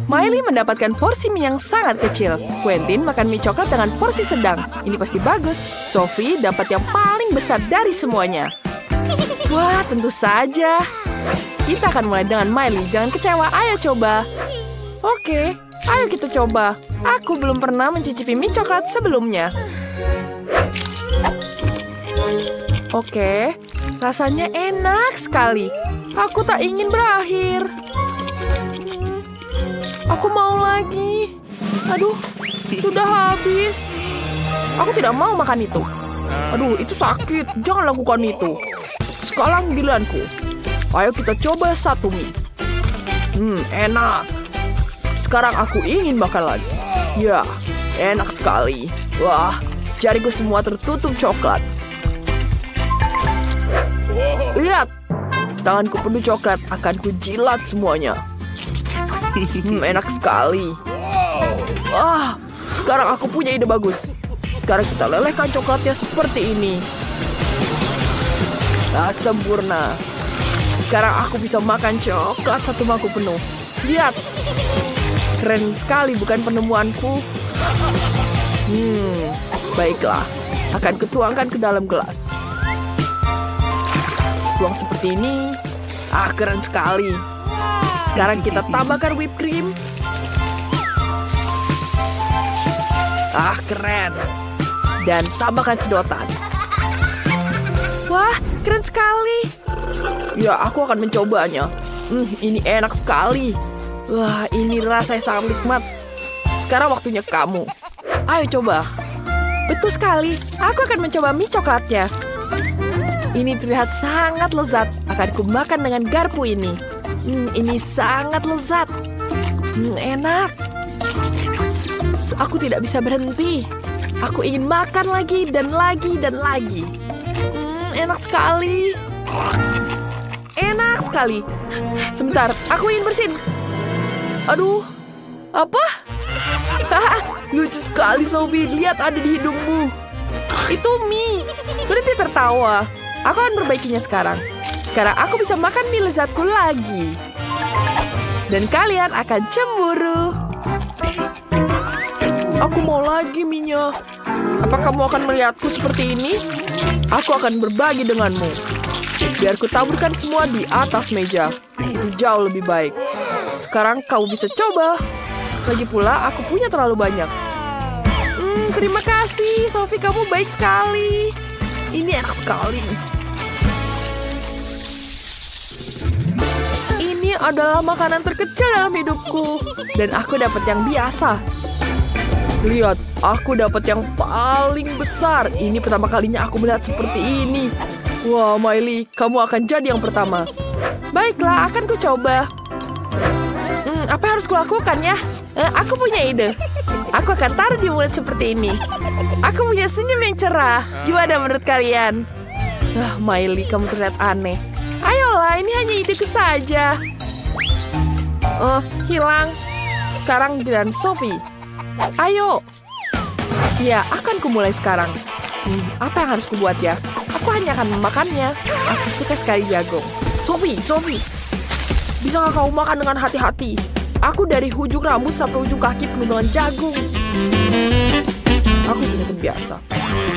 Miley mendapatkan porsi mie yang sangat kecil. Quentin makan mie coklat dengan porsi sedang. Ini pasti bagus. Sophie dapat yang paling besar dari semuanya. Wah, tentu saja. Kita akan mulai dengan Miley. Jangan kecewa, ayo coba. Oke, ayo kita coba. Aku belum pernah mencicipi mie coklat sebelumnya. Oke, rasanya enak sekali. Aku tak ingin berakhir. Aku mau lagi. Aduh, sudah habis. Aku tidak mau makan itu. Aduh, itu sakit. Jangan lakukan itu. Sekarang giliranku. Ayo kita coba satu mie. Enak. Sekarang aku ingin makan lagi. Ya, enak sekali. Wah, jariku semua tertutup coklat. Lihat, tanganku penuh coklat. Akan kujilat semuanya. Enak sekali. Wah, sekarang aku punya ide bagus. Sekarang kita lelehkan coklatnya seperti ini. Sempurna. Sekarang aku bisa makan coklat satu mangkuk penuh. Lihat. Keren sekali bukan penemuanku? Baiklah. Akan kutuangkan ke dalam gelas. Tuang seperti ini. Keren sekali. Sekarang kita tambahkan whipped cream. Keren. Dan tambahkan sedotan. Wah, keren sekali. Ya, aku akan mencobanya. Ini enak sekali. Wah, ini rasanya sangat nikmat. Sekarang waktunya kamu. Ayo coba. Betul sekali. Aku akan mencoba mie coklatnya. Ini terlihat sangat lezat. Akan kumakan dengan garpu ini. Ini sangat lezat. Enak. Aku tidak bisa berhenti. Aku ingin makan lagi dan lagi dan lagi. Enak sekali. Enak sekali. Sebentar, aku ingin bersin. Aduh, apa? Lucu sekali, Sophie. Lihat ada di hidungmu. Itu mie. Berhenti tertawa. Aku akan perbaikinya sekarang. Sekarang aku bisa makan mie lezatku lagi. Dan kalian akan cemburu. Aku mau lagi mie-nya. Apa kamu akan melihatku seperti ini? Aku akan berbagi denganmu. Biar ku taburkan semua di atas meja. Itu jauh lebih baik. Sekarang kau bisa coba. Lagi pula aku punya terlalu banyak. Terima kasih, Sophie. Kamu baik sekali. Ini enak sekali. Ini adalah makanan terkecil dalam hidupku. Dan aku dapat yang biasa. Lihat, aku dapat yang paling besar. Ini pertama kalinya aku melihat seperti ini. Wah, Miley, kamu akan jadi yang pertama. Baiklah, akan ku coba. Apa yang harus kulakukan ya? Aku punya ide. Aku akan taruh di mulut seperti ini. Aku punya senyum yang cerah. Gimana menurut kalian? Miley, kamu terlihat aneh. Ayolah, ini hanya ideku saja. Hilang. Sekarang giliran Sophie. Ayo. Ya, akan kumulai sekarang. Apa yang harus kubuat ya? Aku hanya akan memakannya. Aku suka sekali jagung. Sophie. Bisa nggak kau makan dengan hati-hati? Aku dari ujung rambut sampai ujung kaki penuh dengan jagung. Aku sudah terbiasa.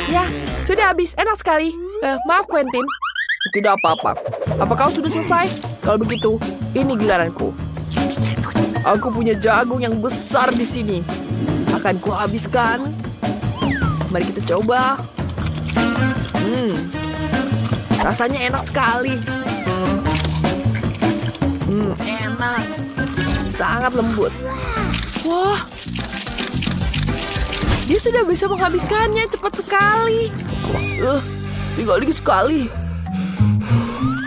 Ya, sudah habis. Enak sekali. Maaf, Quentin. Tidak apa-apa. Apa kau sudah selesai? Kalau begitu, ini giliranku. Aku punya jagung yang besar di sini. Akan kuhabiskan. Mari kita coba. Rasanya enak sekali. Enak. Sangat lembut. Wah. Dia sudah bisa menghabiskannya cepat sekali. Tinggal dikit sekali.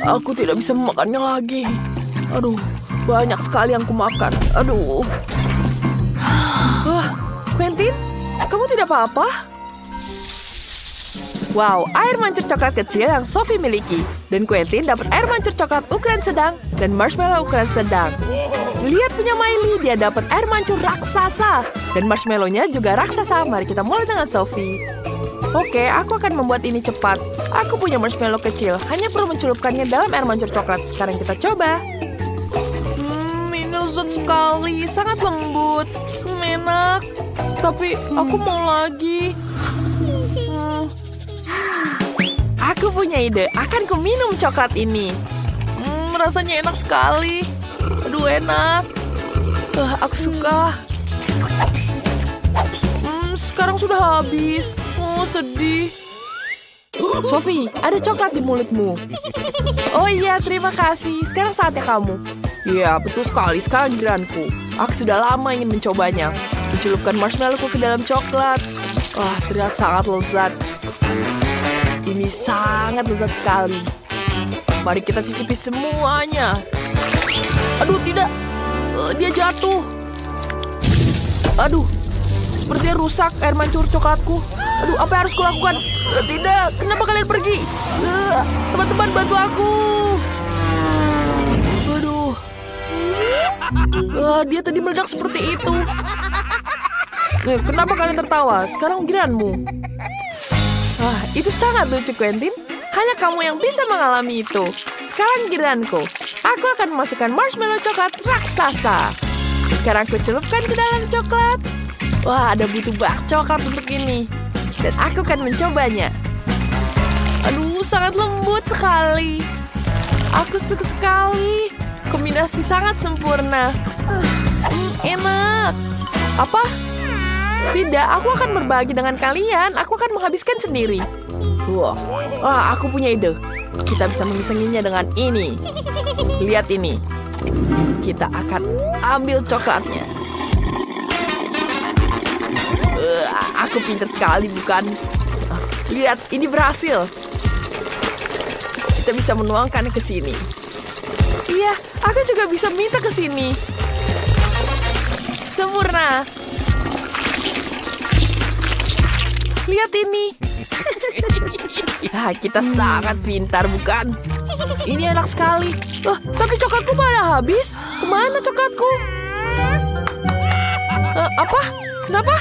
Aku tidak bisa memakannya lagi. Aduh, banyak sekali yang kumakan. Aduh. Wah, Quentin, kamu tidak apa-apa? Wow, air mancur coklat kecil yang Sophie miliki. Dan Quentin dapat air mancur coklat ukuran sedang dan marshmallow ukuran sedang. Lihat punya Miley, dia dapat air mancur raksasa. Dan marshmallow-nya juga raksasa. Mari kita mulai dengan Sophie. Oke, aku akan membuat ini cepat. Aku punya marshmallow kecil, hanya perlu mencelupkannya dalam air mancur coklat. Sekarang kita coba. Ini lezat sekali, sangat lembut. Enak. Tapi aku mau lagi. Aku punya ide, akan ku minum coklat ini. Rasanya enak sekali. Aduh, enak. Aku suka. Sekarang sudah habis. Oh, sedih. Sophie, ada coklat di mulutmu. Oh iya, terima kasih. Sekarang saatnya kamu. Iya, betul sekali. Sekarang giliranku. Aku sudah lama ingin mencobanya. Mencelupkan marshmallowku ke dalam coklat. Wah, terlihat sangat lezat. Ini sangat lezat sekali. Mari kita cicipi semuanya. Aduh, tidak. Dia jatuh. Aduh, sepertinya rusak air mancur coklatku. Aduh, apa yang harus kulakukan? Tidak, kenapa kalian pergi? Teman-teman, bantu aku. Aduh. Dia tadi meledak seperti itu. Kenapa kalian tertawa? Sekarang giliranmu. Itu sangat lucu, Quentin. Hanya kamu yang bisa mengalami itu. Sekarang giliranku. Aku akan memasukkan marshmallow coklat raksasa. Sekarang aku celupkan ke dalam coklat. Wah, ada butuh bak coklat untuk ini. Dan aku akan mencobanya. Aduh, sangat lembut sekali. Aku suka sekali. Kombinasi sangat sempurna. Enak. Apa? Tidak, aku akan berbagi dengan kalian. Aku akan menghabiskan sendiri. Wah, aku punya ide. Kita bisa memisanginya dengan ini. Lihat ini. Kita akan ambil coklatnya. Aku pintar sekali, bukan? Lihat, ini berhasil. Kita bisa menuangkannya ke sini. Iya, aku juga bisa minta ke sini. Sempurna. Lihat ini. Kita sangat pintar, bukan? Ini enak sekali. Tapi coklatku malah habis. Kemana coklatku? Apa? Kenapa?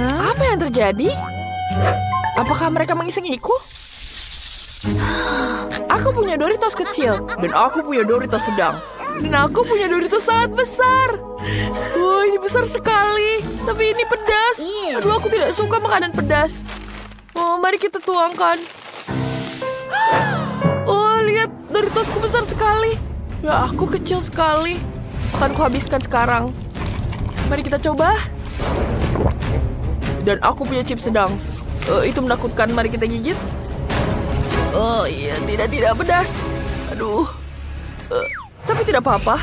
Apa yang terjadi? Apakah mereka mengisengiku? Aku punya Doritos kecil. Dan aku punya Doritos sedang. Dan aku punya Doritos sangat besar. Ini besar sekali. Tapi ini pedas. Aduh, aku tidak suka makanan pedas. Mari kita tuangkan. Lihat, Doritosku besar sekali. Ya, aku kecil sekali. Akan kuhabiskan sekarang. Mari kita coba. Dan aku punya chips sedang. Itu menakutkan. Mari kita gigit. Oh iya, tidak pedas. Aduh. Tapi tidak apa-apa.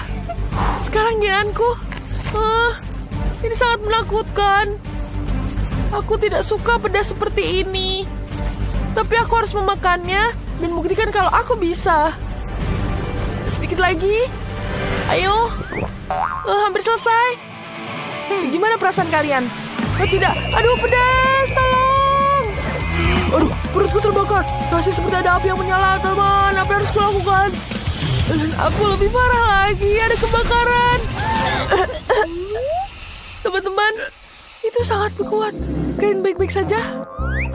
Sekarang giliranku. Ini sangat menakutkan. Aku tidak suka pedas seperti ini. Tapi aku harus memakannya dan buktikan kalau aku bisa. Sedikit lagi. Ayo. Hampir selesai. Gimana perasaan kalian? Tidak. Aduh, pedas. Tolong. Aduh, perutku terbakar. Rasanya seperti ada api yang menyala, teman. Apa yang harus kulakukan? Dan aku lebih parah lagi. Ada kebakaran. Teman-teman, itu sangat kuat. Kalian baik-baik saja?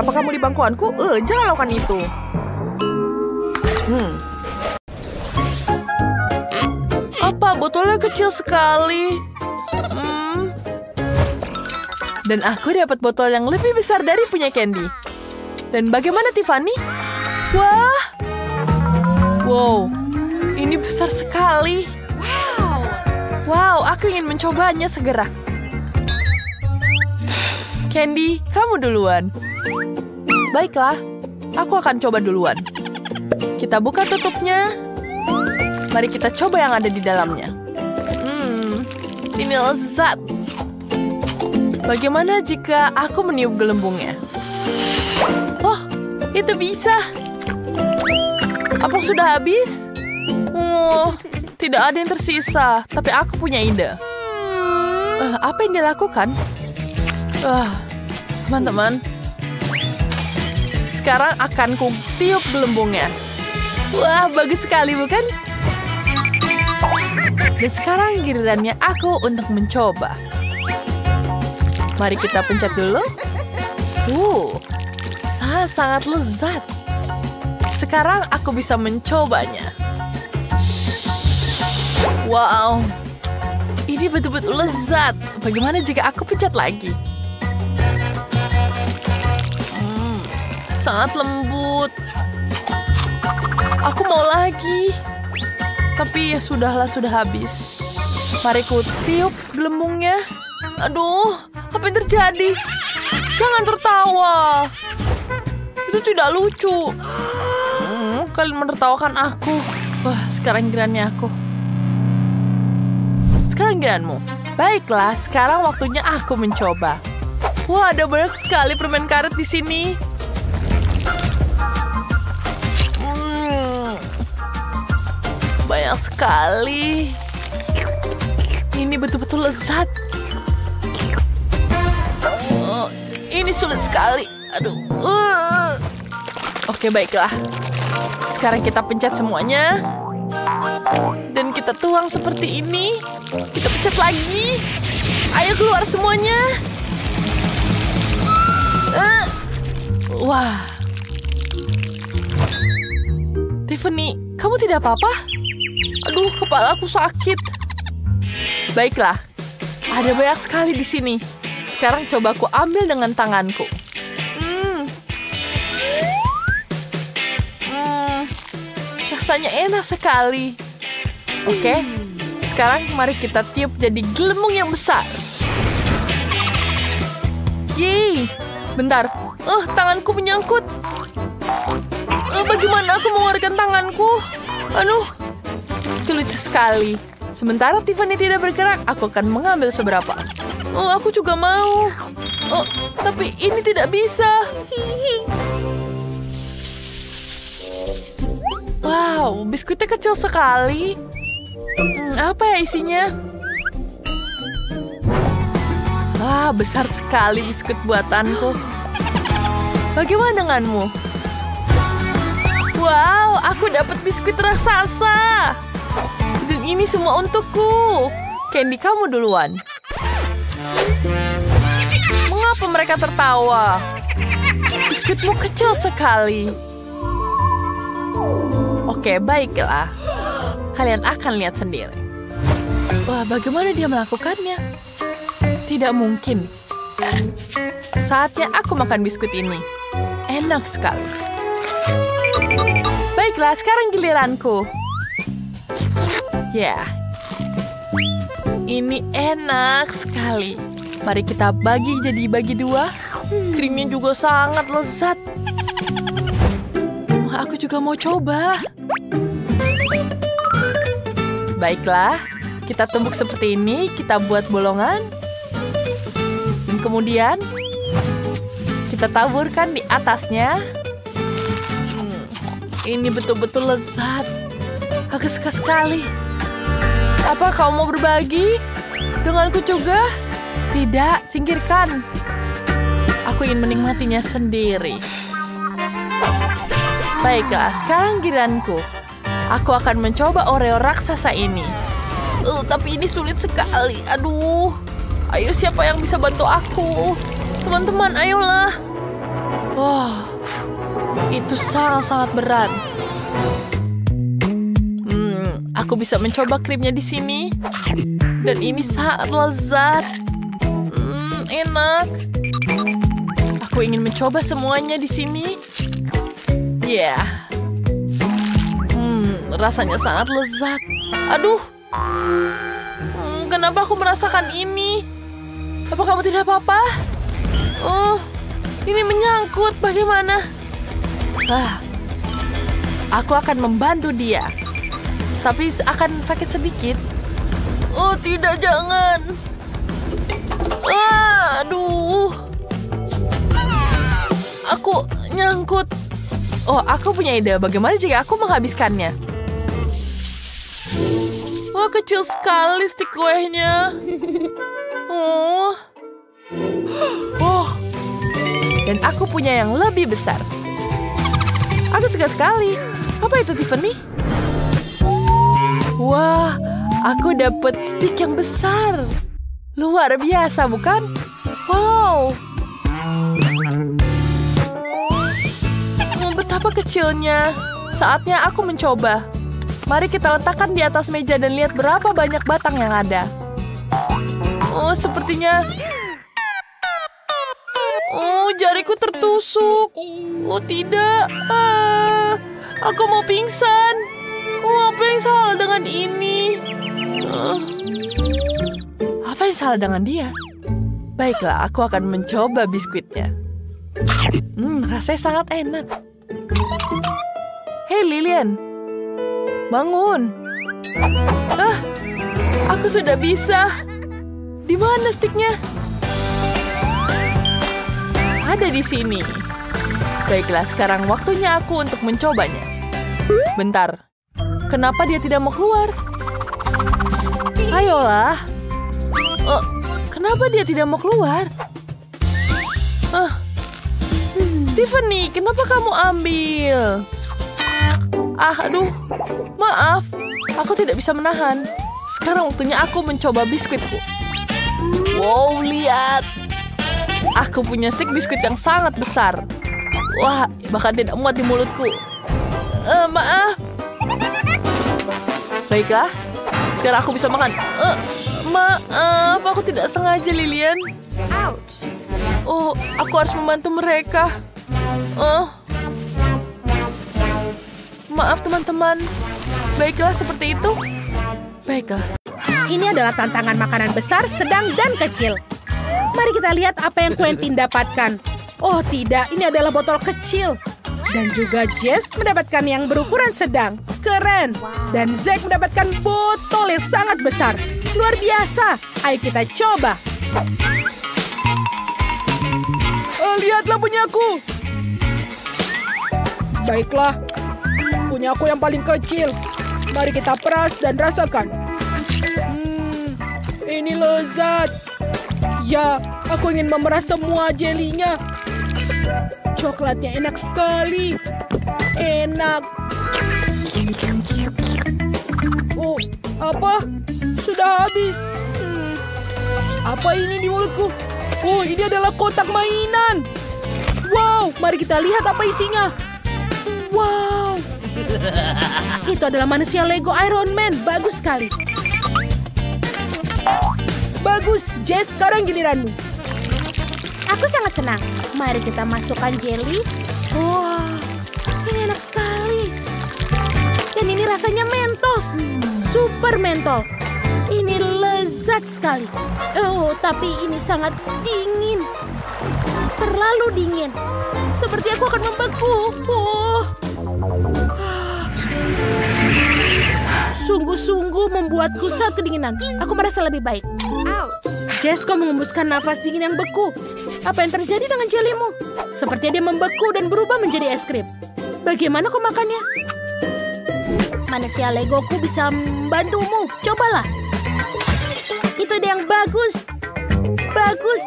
Apa kamu di bangkuanku? Jangan lakukan itu. Apa? Botolnya kecil sekali. Dan aku dapat botol yang lebih besar dari punya Candy. Dan bagaimana Tiffany? Wah. Wow. Ini besar sekali. Wow, aku ingin mencobanya segera. Candy, kamu duluan. Baiklah, aku akan coba duluan. Kita buka tutupnya. Mari kita coba yang ada di dalamnya. Ini lezat. Bagaimana jika aku meniup gelembungnya? Oh, itu bisa. Apa sudah habis? Tidak ada yang tersisa. Tapi aku punya ide. Apa yang dilakukan? Teman-teman. Sekarang akan ku tiup gelembungnya. Wah, bagus sekali, bukan? Dan sekarang gilirannya aku untuk mencoba. Mari kita pencet dulu. Sangat lezat. Sekarang aku bisa mencobanya. Wow, ini betul-betul lezat. Bagaimana jika aku pencet lagi? Sangat lembut. Aku mau lagi. Tapi ya sudahlah, sudah habis. Mari ku tiup gelembungnya. Aduh, apa yang terjadi? Jangan tertawa. Itu tidak lucu. Kalian menertawakan aku. Wah, sekarang gilirannya aku. Sekarang giliranmu. Baiklah, sekarang waktunya aku mencoba. Wah, ada banyak sekali permen karet di sini. Banyak sekali. Ini betul-betul lezat. Ini sulit sekali. Aduh. Oke, baiklah. Sekarang kita pencet semuanya. Dan kita tuang seperti ini. Kita pencet lagi. Ayo keluar semuanya. Wah. Tiffany, kamu tidak apa-apa? Aduh, kepala aku sakit. Baiklah. Ada banyak sekali di sini. Sekarang coba aku ambil dengan tanganku. Rasanya enak sekali. Oke, sekarang mari kita tiup jadi gelembung yang besar. Yeay, bentar. Tanganku menyangkut. Bagaimana aku mengeluarkan tanganku? Aduh, itu lucu sekali. Sementara Tiffany tidak bergerak, aku akan mengambil seberapa. Aku juga mau. Tapi ini tidak bisa. Wow, biskuitnya kecil sekali. Apa ya isinya? Wah, besar sekali biskuit buatanku. Bagaimana denganmu? Wow, aku dapat biskuit raksasa. Dan ini semua untukku. Candy, kamu duluan. Mengapa mereka tertawa? Biskuitmu kecil sekali. Oke, baiklah. Kalian akan lihat sendiri. Wah, bagaimana dia melakukannya? Tidak mungkin. Saatnya aku makan biskuit ini. Enak sekali. Baiklah, sekarang giliranku. Ya. Ini enak sekali. Mari kita bagi dua. Krimnya juga sangat lezat. Aku juga mau coba. Baiklah, kita tumbuk seperti ini, kita buat bolongan. Dan kemudian, kita taburkan di atasnya. Ini betul-betul lezat. Aku suka sekali. Apa kau mau berbagi? Denganku juga? Tidak, singkirkan. Aku ingin menikmatinya sendiri. Baiklah, sekarang giliranku. Aku akan mencoba Oreo raksasa ini. Tapi ini sulit sekali. Aduh. Ayo, siapa yang bisa bantu aku? Teman-teman, ayolah. Wah, itu sangat-sangat berat. Aku bisa mencoba krimnya di sini. Dan ini sangat lezat. Enak. Aku ingin mencoba semuanya di sini. Ya. Rasanya sangat lezat. Aduh. Kenapa aku merasakan ini? Apa kamu tidak apa-apa? Ini menyangkut. Bagaimana? Aku akan membantu dia. Tapi akan sakit sedikit. Tidak, jangan. Aduh. Aku nyangkut. Aku punya ide. Bagaimana jika aku menghabiskannya? Kecil sekali stik kuenya. Dan aku punya yang lebih besar. Aku suka sekali. Apa itu, Tiffany? Wah, aku dapat stik yang besar. Luar biasa, bukan? Wow. Betapa kecilnya. Saatnya aku mencoba. Mari kita letakkan di atas meja dan lihat berapa banyak batang yang ada. Oh, sepertinya... Oh, jariku tertusuk. Oh, tidak. Aku mau pingsan. Oh, apa yang salah dengan ini? Apa yang salah dengan dia? Baiklah, aku akan mencoba biskuitnya. Rasanya sangat enak. Hei, Lilian. Bangun. Aku sudah bisa. Di mana stiknya? Ada di sini. Baiklah, sekarang waktunya aku untuk mencobanya. Bentar. Kenapa dia tidak mau keluar? Ayolah. Kenapa dia tidak mau keluar? Tiffany, kenapa kamu ambil? Aduh, maaf. Aku tidak bisa menahan. Sekarang waktunya aku mencoba biskuitku. Wow, lihat. Aku punya stik biskuit yang sangat besar. Wah, bahkan tidak muat di mulutku. Maaf. Baiklah, sekarang aku bisa makan. Maaf, aku tidak sengaja, Lilian. Ouch. Oh, aku harus membantu mereka. Maaf, teman-teman. Baiklah, seperti itu. Baiklah. Ini adalah tantangan makanan besar, sedang, dan kecil. Mari kita lihat apa yang Quentin dapatkan. Oh tidak, ini adalah botol kecil. Dan juga Jess mendapatkan yang berukuran sedang. Keren. Dan Zack mendapatkan botol yang sangat besar. Luar biasa. Ayo kita coba. Lihatlah punyaku. Baiklah. Punyaku yang paling kecil. Mari kita peras dan rasakan. Ini lezat. Ya, aku ingin memeras semua jelinya. Coklatnya enak sekali. Enak. Oh, apa? Sudah habis. Apa ini di mulutku? Oh, ini adalah kotak mainan. Wow, mari kita lihat apa isinya. Wow. Itu adalah manusia Lego Iron Man. Bagus sekali. Bagus, Jess, sekarang giliranmu. Aku sangat senang. Mari kita masukkan jelly. Wah, ini enak sekali. Dan ini rasanya mentos. Super mentol. Ini lezat sekali. Oh, tapi ini sangat dingin. Terlalu dingin. Seperti aku akan membeku. Oh. Sungguh-sungguh membuatku saat kedinginan. Aku merasa lebih baik. Jessica mengembuskan nafas dingin yang beku. Apa yang terjadi dengan jelimu? Sepertinya dia membeku dan berubah menjadi es krim. Bagaimana kau makannya? Manusia Legoku bisa membantumu. Cobalah. Itu dia yang bagus. Bagus.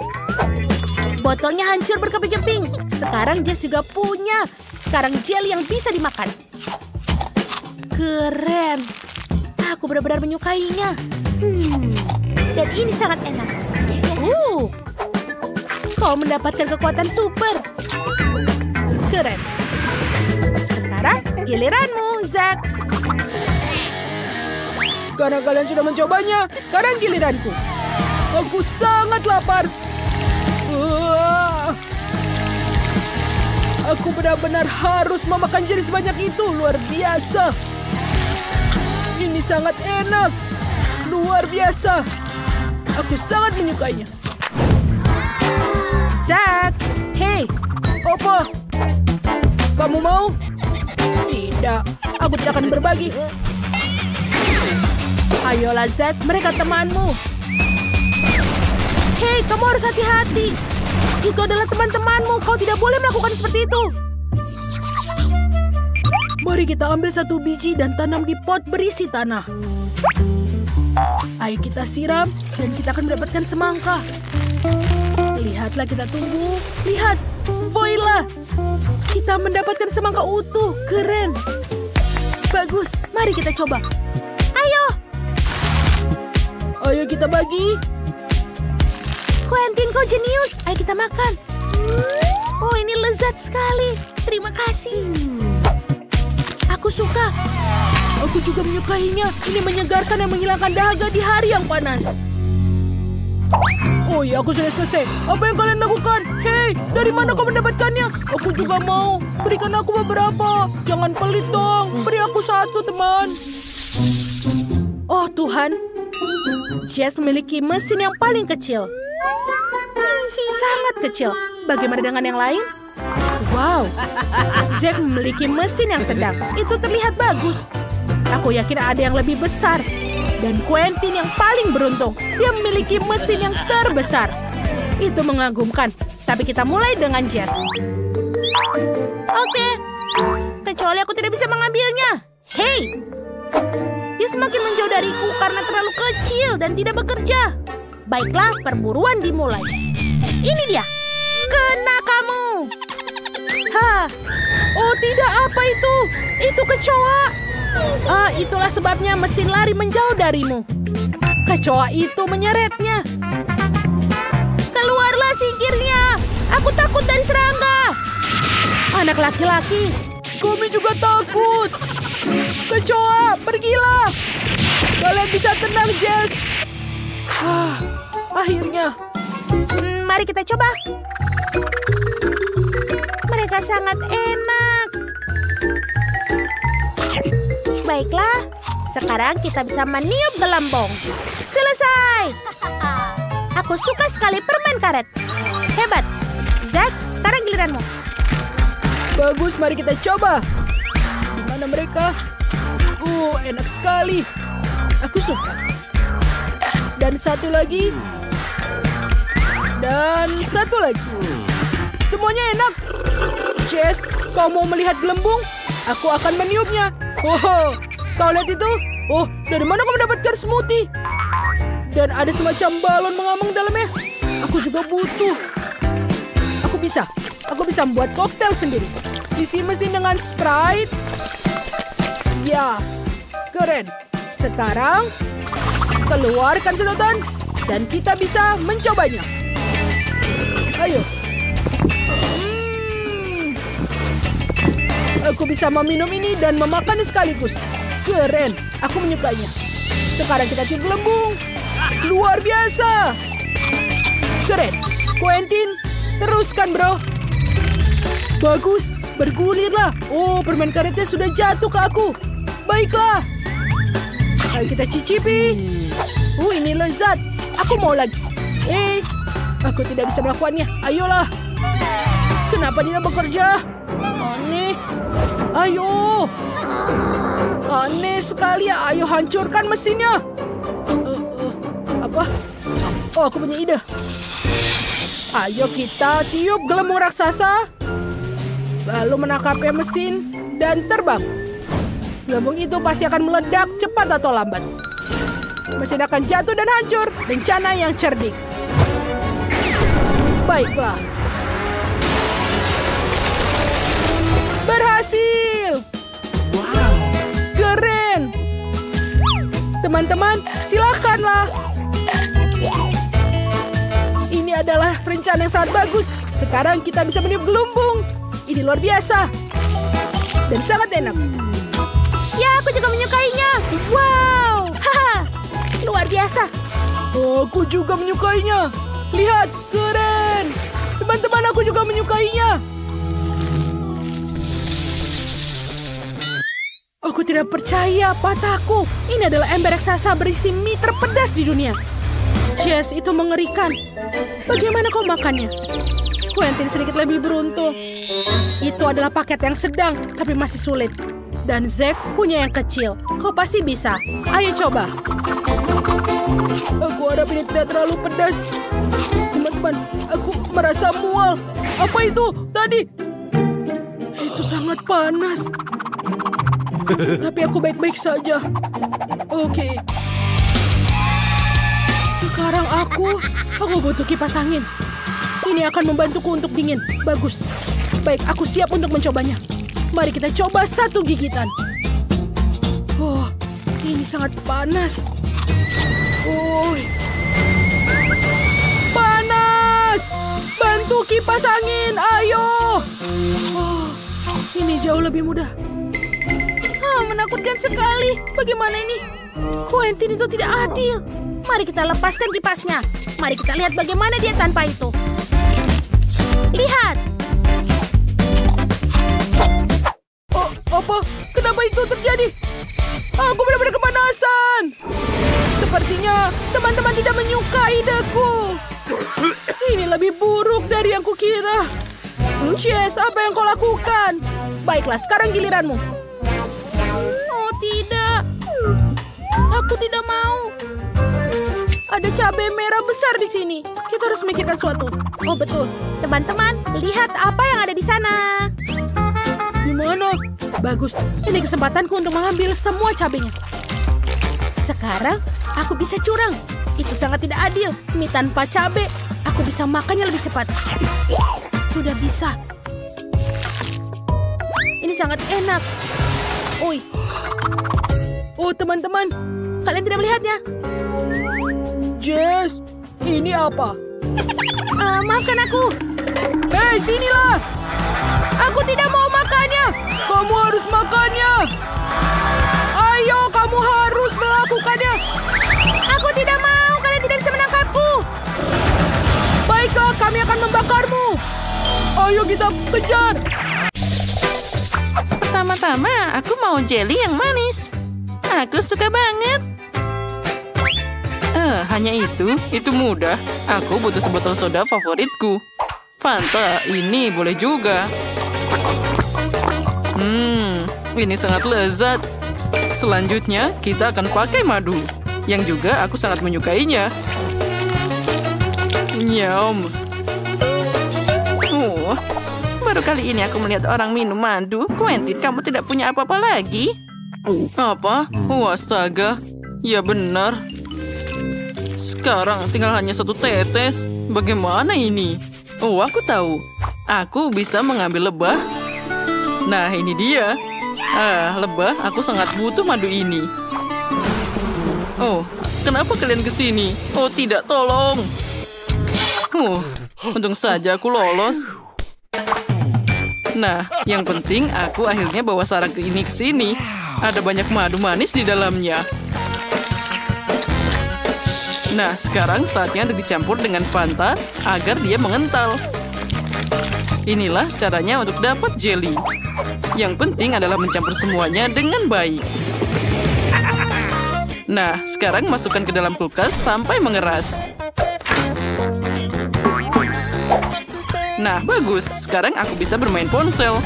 Botolnya hancur berkeping-keping. Sekarang Jess juga punya. Sekarang jelly yang bisa dimakan. Keren. Aku benar-benar menyukainya. Dan ini sangat enak. Kau mendapatkan kekuatan super. Keren. Sekarang giliranmu, Zack. Karena kalian sudah mencobanya, sekarang giliranku. Aku sangat lapar. Aku benar-benar harus memakan jelly sebanyak itu. Luar biasa. Ini sangat enak. Luar biasa. Aku sangat menyukainya. Zack, hey, apa? Kamu mau? Tidak, aku tidak akan berbagi. Ayolah Zack, mereka temanmu. Hei, kamu harus hati-hati. Itu adalah teman-temanmu, kau tidak boleh melakukan seperti itu. Mari kita ambil satu biji dan tanam di pot berisi tanah. Ayo kita siram dan kita akan mendapatkan semangka. Lihatlah, kita tunggu. Lihat, voila. Kita mendapatkan semangka utuh. Keren. Bagus, mari kita coba. Ayo. Ayo kita bagi. Quentin, kau jenius. Ayo kita makan. Oh, ini lezat sekali. Terima kasih. Aku Aku suka. Aku juga menyukainya. Ini menyegarkan dan menghilangkan dahaga di hari yang panas. Oh iya, aku sudah selesai. Apa yang kalian lakukan? Hei, dari mana kau mendapatkannya? Aku juga mau. Berikan aku beberapa. Jangan pelit dong. Beri aku satu, teman. Oh Tuhan, Jess memiliki mesin yang paling kecil. Sangat kecil. Bagaimana dengan yang lain? Wow, Zack memiliki mesin yang sedang. Itu terlihat bagus. Aku yakin ada yang lebih besar. Dan Quentin yang paling beruntung. Dia memiliki mesin yang terbesar. Itu mengagumkan. Tapi kita mulai dengan Jess. Oke. Kecuali aku tidak bisa mengambilnya. Hei! Dia semakin menjauh dariku karena terlalu kecil dan tidak bekerja. Baiklah, perburuan dimulai. Ini dia. Kena kamu. Hah. Oh tidak, apa itu? Itu kecoa. Itulah sebabnya mesin lari menjauh darimu. Kecoa itu menyeretnya. Keluarlah singkirnya. Aku takut dari serangga. Anak laki-laki. Kami juga takut. Kecoa, pergilah. Kalian bisa tenang, Jess. Akhirnya. Mari kita coba. Mereka sangat enak. Baiklah, sekarang kita bisa meniup gelembung. Selesai. Aku suka sekali permen karet. Hebat. Zack, sekarang giliranmu. Bagus, mari kita coba. Di mana mereka? Enak sekali. Aku suka. Dan satu lagi. Dan satu lagi. Semuanya enak. Jess, kau mau melihat gelembung? Aku akan meniupnya. Oh, kau lihat itu? Oh, dari mana kau mendapatkan smoothie? Dan ada semacam balon mengamang dalamnya. Aku juga butuh. Aku bisa membuat koktail sendiri. Isi mesin dengan Sprite. Ya, keren. Sekarang, keluarkan sedotan. Dan kita bisa mencobanya. Ayo. Aku bisa meminum ini dan memakannya sekaligus. Keren, aku menyukainya. Sekarang kita tiup gelembung. Luar biasa. Keren. Quentin, teruskan bro. Bagus, bergulirlah. Oh, permen karetnya sudah jatuh ke aku. Baiklah. Ayo kita cicipi. Ini lezat. Aku mau lagi. Aku tidak bisa melakukannya. Ayolah. Kenapa tidak bekerja? Aneh. Ayo. Aneh sekali ya. Ayo hancurkan mesinnya. Apa? Oh, aku punya ide. Ayo kita tiup gelembung raksasa. Lalu menangkapnya mesin dan terbang. Gelembung itu pasti akan meledak cepat atau lambat. Mesin akan jatuh dan hancur. Rencana yang cerdik. Baiklah. Berhasil. Wow. Keren. Teman-teman, silakanlah. Ini adalah rencana yang sangat bagus. Sekarang kita bisa meniup gelembung. Ini luar biasa. Dan sangat enak. Ya, aku juga menyukainya. Wow. Haha. Luar biasa. Aku juga menyukainya. Lihat, keren. Teman-teman, aku juga menyukainya. Aku tidak percaya mataku. Ini adalah ember raksasa berisi mie terpedas di dunia. Jess, itu mengerikan. Bagaimana kau makannya? Quentin sedikit lebih beruntung. Itu adalah paket yang sedang, tapi masih sulit. Dan Zack punya yang kecil. Kau pasti bisa. Ayo coba. Aku harap ini tidak terlalu pedas. Teman-teman, aku merasa mual. Apa itu tadi? Itu sangat panas. Tapi aku baik-baik saja. Oke. Sekarang aku butuh kipas angin. Ini akan membantuku untuk dingin. Bagus. Baik, aku siap untuk mencobanya. Mari kita coba satu gigitan. Oh, ini sangat panas. Oh, panas! Bantu kipas angin, ayo! Oh, ini jauh lebih mudah. menakutkan sekali. Bagaimana ini? Quentin itu tidak adil. Mari kita lepaskan kipasnya. Mari kita lihat bagaimana dia tanpa itu. Lihat. Oh, apa? Kenapa itu terjadi? Aku benar-benar kepanasan. Sepertinya teman-teman tidak menyukai ideku. Ini lebih buruk dari yang kukira. Jess, apa yang kau lakukan? Baiklah, sekarang giliranmu. Oh, tidak. Aku tidak mau. Ada cabai merah besar di sini. Kita harus memikirkan sesuatu. Oh, betul. Teman-teman, lihat apa yang ada di sana. Di mana? Bagus. Ini kesempatanku untuk mengambil semua cabenya. Sekarang, aku bisa curang. Itu sangat tidak adil. Mie tanpa cabai. Aku bisa makannya lebih cepat. Sudah bisa. Ini sangat enak. Oi. Oh, teman-teman. Kalian tidak melihatnya? Jess, ini apa? Maafkan aku. Hei, sinilah. Aku tidak mau makannya. Kamu harus makannya. Ayo, kamu harus melakukannya. Aku tidak mau. Kalian tidak bisa menangkapku. Baiklah, kami akan membakarmu. Ayo kita kejar. Pertama-tama, aku mau jelly yang manis. Aku suka banget. Hanya itu mudah. Aku butuh sebotol soda favoritku. Fanta, ini boleh juga. Ini sangat lezat. Selanjutnya, kita akan pakai madu. Yang juga aku sangat menyukainya. Nyam. Baru kali ini aku melihat orang minum madu. Quentin, kamu tidak punya apa-apa lagi? Apa? Astaga. Ya benar. Sekarang tinggal hanya satu tetes. Bagaimana ini? Oh, aku tahu. Aku bisa mengambil lebah. Nah, ini dia. Lebah, aku sangat butuh madu ini. Oh, kenapa kalian kesini? Oh, tidak, tolong. Untung saja aku lolos. Nah, yang penting aku akhirnya bawa sarang ini ke sini. Ada banyak madu manis di dalamnya. Nah, sekarang saatnya dicampur dengan Fanta agar dia mengental. Inilah caranya untuk dapat jelly. Yang penting adalah mencampur semuanya dengan baik. Nah, sekarang masukkan ke dalam kulkas sampai mengeras. Nah, bagus. Sekarang aku bisa bermain ponsel.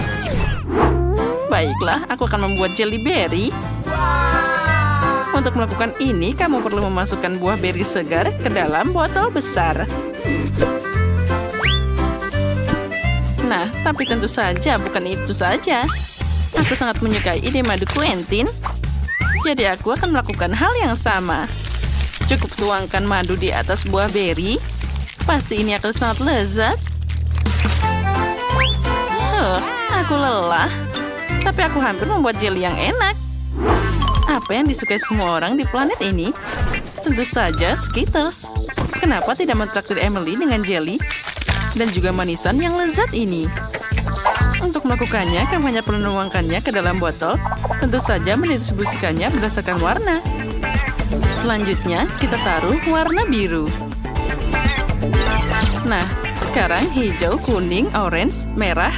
Baiklah, aku akan membuat jelly berry. Untuk melakukan ini, kamu perlu memasukkan buah beri segar ke dalam botol besar. Nah, tapi tentu saja bukan itu saja. Aku sangat menyukai ide madu Quentin. Jadi aku akan melakukan hal yang sama. Cukup tuangkan madu di atas buah beri. Pasti ini akan sangat lezat. Aku lelah. Tapi aku hampir membuat jelly yang enak. Apa yang disukai semua orang di planet ini? Tentu saja Skittles. Kenapa tidak mentraktir Emily dengan jelly? Dan juga manisan yang lezat ini. Untuk melakukannya, kamu hanya perlu menuangkannya ke dalam botol. Tentu saja mendistribusikannya berdasarkan warna. Selanjutnya, kita taruh warna biru. Nah, sekarang hijau, kuning, orange, merah.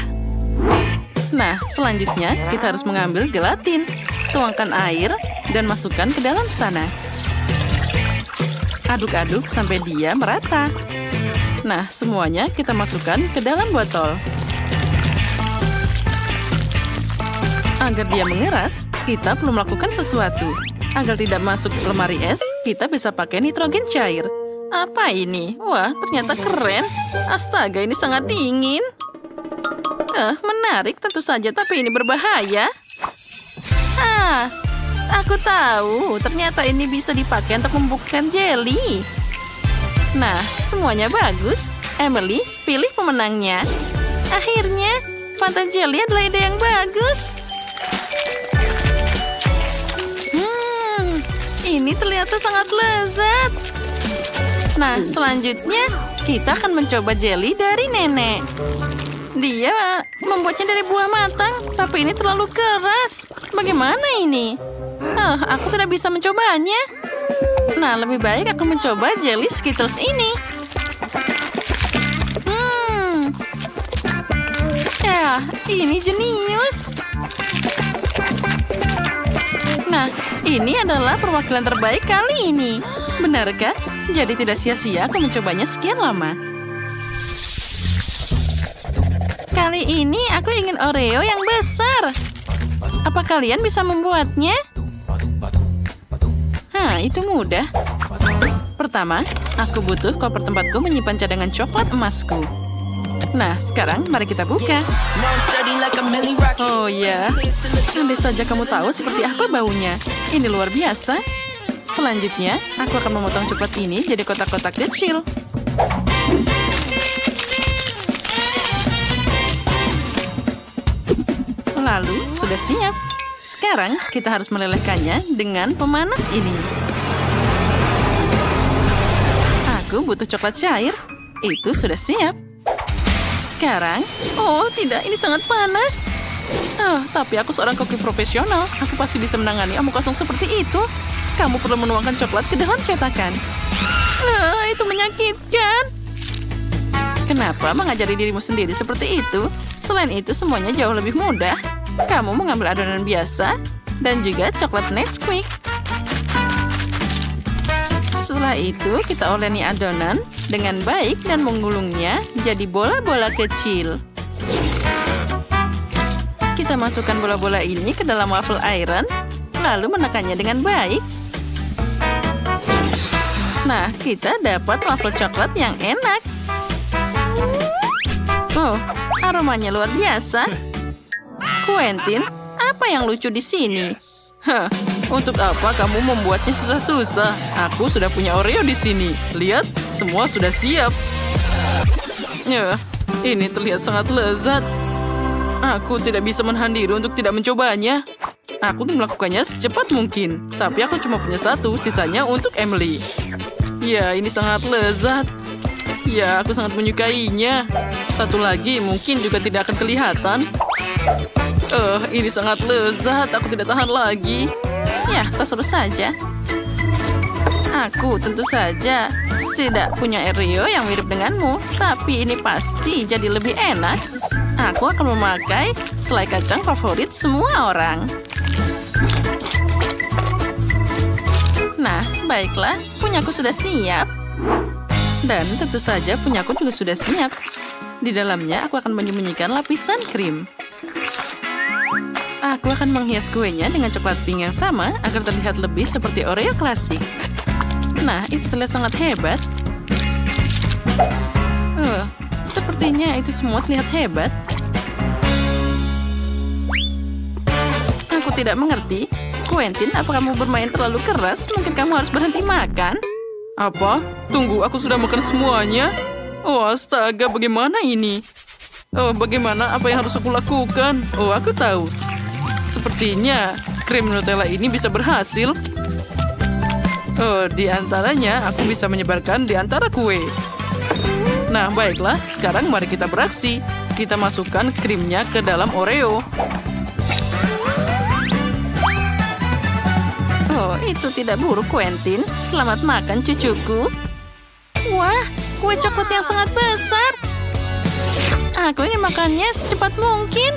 Nah, selanjutnya kita harus mengambil gelatin. Tuangkan air dan masukkan ke dalam sana. Aduk-aduk sampai dia merata. Nah, semuanya kita masukkan ke dalam botol. Agar dia mengeras, kita perlu melakukan sesuatu. Agar tidak masuk ke lemari es, kita bisa pakai nitrogen cair. Apa ini? Wah, ternyata keren. Astaga, ini sangat dingin. Menarik tentu saja, tapi ini berbahaya. Aku tahu. Ternyata ini bisa dipakai untuk membuatkan jelly. Nah, semuanya bagus. Emily, pilih pemenangnya. Akhirnya, Fanta jelly adalah ide yang bagus. Ini ternyata sangat lezat. Nah, selanjutnya kita akan mencoba jelly dari nenek. Dia membuatnya dari buah matang, tapi ini terlalu keras. Bagaimana ini? Aku tidak bisa mencobanya. Nah, lebih baik aku mencoba jelly Skittles ini. Ya, ini jenius. Nah, ini adalah perwakilan terbaik kali ini. Benarkah? Jadi tidak sia-sia aku mencobanya sekian lama. Kali ini aku ingin Oreo yang besar. Apa kalian bisa membuatnya? Itu mudah. Pertama, aku butuh koper tempatku menyimpan cadangan coklat emasku. Nah, sekarang mari kita buka. Oh ya, andai saja kamu tahu seperti apa baunya. Ini luar biasa. Selanjutnya, aku akan memotong coklat ini jadi kotak-kotak kecil. Lalu, sudah siap. Sekarang, kita harus melelehkannya dengan pemanas ini. Aku butuh coklat cair. Itu sudah siap. Sekarang, oh tidak, ini sangat panas. Tapi aku seorang koki profesional. Aku pasti bisa menangani amuk kosong seperti itu. Kamu perlu menuangkan coklat ke dalam cetakan. Itu menyakitkan. Kenapa mengajari dirimu sendiri seperti itu? Selain itu, semuanya jauh lebih mudah. Kamu mengambil adonan biasa dan juga coklat Nesquik. Setelah itu, kita oleni adonan dengan baik dan menggulungnya jadi bola-bola kecil. Kita masukkan bola-bola ini ke dalam waffle iron, lalu menekannya dengan baik. Nah, kita dapat waffle coklat yang enak. Oh, aromanya luar biasa. Quentin, apa yang lucu di sini? Untuk apa kamu membuatnya susah-susah? Aku sudah punya Oreo di sini. Lihat, semua sudah siap. Ini terlihat sangat lezat. Aku tidak bisa menahan diri untuk tidak mencobanya. Aku melakukannya secepat mungkin. Tapi aku cuma punya satu, sisanya untuk Emily. Ya, ini sangat lezat. Ya, aku sangat menyukainya. Satu lagi mungkin juga tidak akan kelihatan. Ini sangat lezat. Aku tidak tahan lagi. Ya, terserah saja. Aku tentu saja tidak punya Oreo yang mirip denganmu. Tapi ini pasti jadi lebih enak. Aku akan memakai selai kacang favorit semua orang. Nah, baiklah. Punyaku sudah siap. Dan tentu saja punyaku juga sudah siap. Di dalamnya aku akan menyembunyikan lapisan krim. Aku akan menghias kuenya dengan coklat pink yang sama agar terlihat lebih seperti Oreo klasik. Nah, itu terlihat sangat hebat. Sepertinya itu semua terlihat hebat. Aku tidak mengerti. Quentin, apa kamu bermain terlalu keras? Mungkin kamu harus berhenti makan. Apa? Tunggu, aku sudah makan semuanya. Oh, astaga, bagaimana ini? Bagaimana? Apa yang harus aku lakukan? Aku tahu. Sepertinya krim Nutella ini bisa berhasil. Di antaranya aku bisa menyebarkan di antara kue. Nah, baiklah. Sekarang mari kita beraksi. Kita masukkan krimnya ke dalam Oreo. Itu tidak buruk, Quentin. Selamat makan, cucuku. Wah, kue coklat yang sangat besar. Aku ingin makannya secepat mungkin.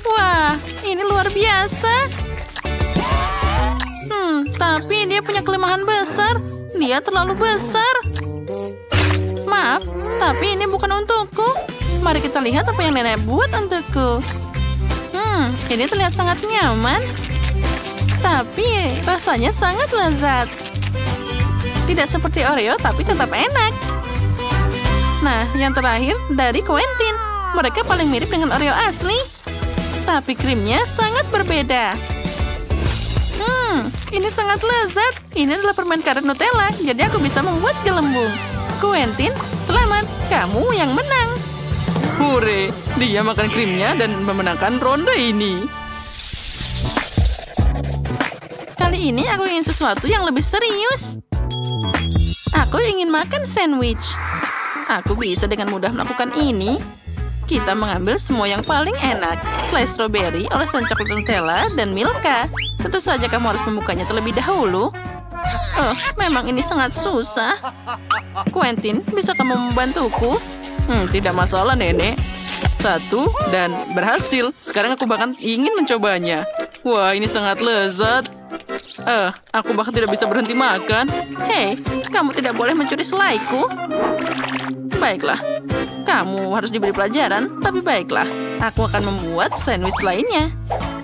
Wah, ini luar biasa. Tapi dia punya kelemahan besar. Dia terlalu besar. Maaf, tapi ini bukan untukku. Mari kita lihat apa yang nenek buat untukku. Ini terlihat sangat nyaman. Tapi rasanya sangat lezat. Tidak seperti Oreo, tapi tetap enak. Nah, yang terakhir dari Quentin. Mereka paling mirip dengan Oreo asli. Tapi krimnya sangat berbeda. Ini sangat lezat. Ini adalah permen karet Nutella, jadi aku bisa membuat gelembung. Quentin, selamat. Kamu yang menang. Hore, dia makan krimnya dan memenangkan ronde ini. Kali ini aku ingin sesuatu yang lebih serius. Aku ingin makan sandwich. Aku bisa dengan mudah melakukan ini. Kita mengambil semua yang paling enak. Slice strawberry, olesan coklat Nutella, dan Milka. Tentu saja kamu harus membukanya terlebih dahulu. Oh, memang ini sangat susah. Quentin, bisa kamu membantuku? Tidak masalah, Nenek. 1 dan berhasil. Sekarang aku bahkan ingin mencobanya. Wah, ini sangat lezat. Aku bahkan tidak bisa berhenti makan. Hei, kamu tidak boleh mencuri selaiku. Baiklah, kamu harus diberi pelajaran. Tapi baiklah, aku akan membuat sandwich lainnya.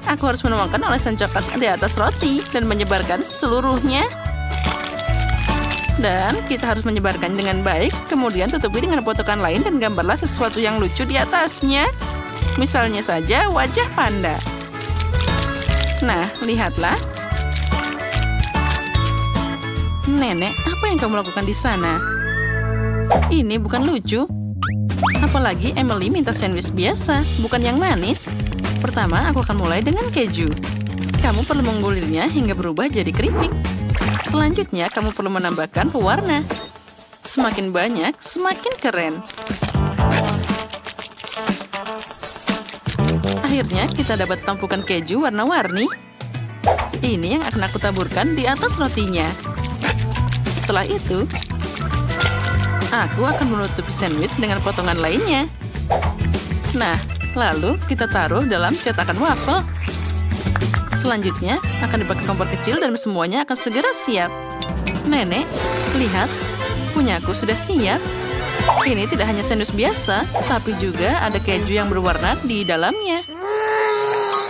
Aku harus menuangkan olesan coklat di atas roti dan menyebarkan seluruhnya. Dan kita harus menyebarkan dengan baik. Kemudian tutupi dengan potongan lain dan gambarlah sesuatu yang lucu di atasnya. Misalnya saja wajah panda. Nah, lihatlah. Nenek, apa yang kamu lakukan di sana? Ini bukan lucu. Apalagi Emily minta sandwich biasa, bukan yang manis. Pertama, aku akan mulai dengan keju. Kamu perlu menggulirnya hingga berubah jadi keripik. Selanjutnya, kamu perlu menambahkan pewarna. Semakin banyak, semakin keren. Akhirnya, kita dapat tumpukan keju warna-warni. Ini yang akan aku taburkan di atas rotinya. Setelah itu, aku akan menutupi sandwich dengan potongan lainnya. Nah, lalu kita taruh dalam cetakan waffle. Selanjutnya, akan dipakai kompor kecil dan semuanya akan segera siap. Nenek, lihat. Punyaku sudah siap. Ini tidak hanya sandwich biasa, tapi juga ada keju yang berwarna di dalamnya.